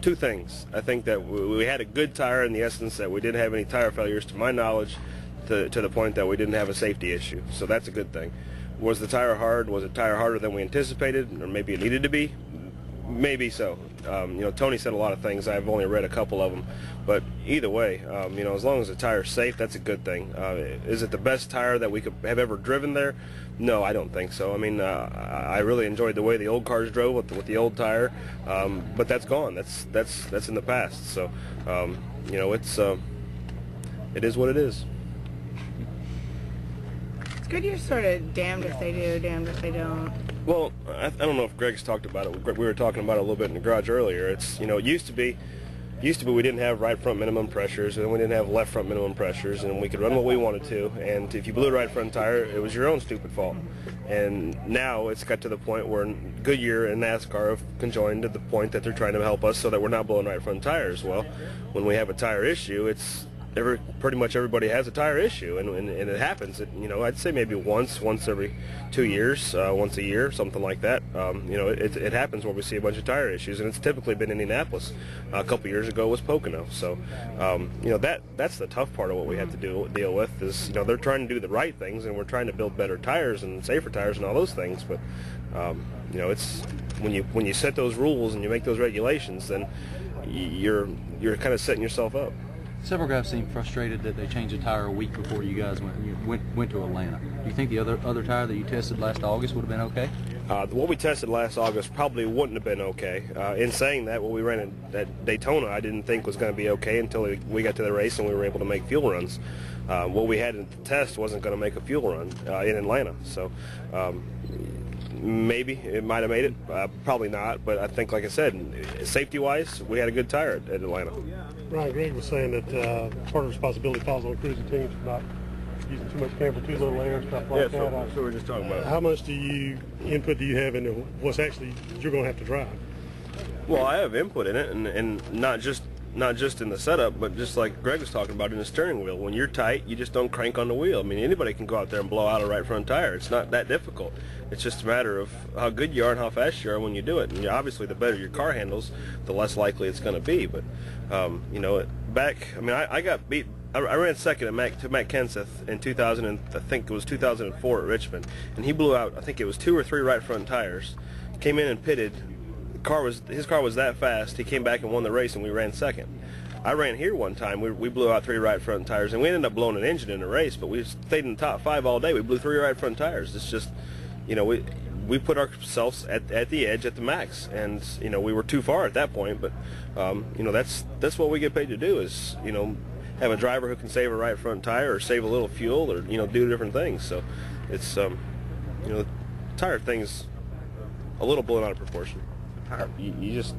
Two things. I think that we had a good tire in the essence that we didn't have any tire failures, to my knowledge, to the point that we didn't have a safety issue. So that's a good thing. Was the tire hard? Was the tire harder than we anticipated, or maybe it needed to be? Maybe so. Tony said a lot of things. I've only read a couple of them, but either way, as long as the tire's safe, that's a good thing. Is it the best tire that we could have ever driven there? No, I don't think so. I mean, I really enjoyed the way the old cars drove with the old tire, but that's gone. That's in the past. So, it is what it is. Goodyear's sort of damned if they do, damned if they don't. Well, I don't know if Greg's talked about it. We were talking about it a little bit in the garage earlier. It used to be we didn't have right front minimum pressures, and we didn't have left front minimum pressures, and we could run what we wanted to, and if you blew the right front tire, it was your own stupid fault. And now it's got to the point where Goodyear and NASCAR have conjoined to the point that they're trying to help us so that we're not blowing right front tires. Well, when we have a tire issue, it's pretty much everybody has a tire issue, and it happens. I'd say maybe once every 2 years, once a year, something like that. It happens where we see a bunch of tire issues, and it's typically been Indianapolis. A couple years ago was Pocono. So, that's the tough part of what we have to deal with is, they're trying to do the right things, and we're trying to build better tires and safer tires and all those things. But, it's when you set those rules and you make those regulations, then you're kind of setting yourself up. Several guys seem frustrated that they changed the tire a week before you guys went to Atlanta. Do you think the other tire that you tested last August would have been okay? What we tested last August probably wouldn't have been okay. In saying that, what we ran at Daytona I didn't think was going to be okay until we got to the race and we were able to make fuel runs. What we had in the test wasn't going to make a fuel run in Atlanta. So maybe it might have made it, probably not, but I think, like I said, safety-wise, we had a good tire at Atlanta. Ryan, Greg was saying that part of the responsibility falls on cruising teams for not using too much camber, too little air, stuff like that. So we're just talking about it. How much input do you have into what's actually you're going to have to drive? Well, I have input in it, and not just in the setup, but just like Greg was talking about in the steering wheel. When you're tight, you just don't crank on the wheel. I mean, anybody can go out there and blow out a right front tire. It's not that difficult. It's just a matter of how good you are and how fast you are when you do it. And obviously, the better your car handles, the less likely it's going to be. But I got beat. I ran second to Matt Kenseth in 2004 at Richmond, and he blew out, I think it was 2 or 3 right front tires. Came in and pitted. His car was that fast. He came back and won the race, and we ran second. I ran here one time. We blew out 3 right front tires, and we ended up blowing an engine in the race, but we stayed in the top 5 all day. We blew 3 right front tires. It's just, we put ourselves at the edge at the max, and we were too far at that point. But that's what we get paid to do is have a driver who can save a right front tire or save a little fuel or do different things. So it's the tire thing's a little blown out of proportion. You just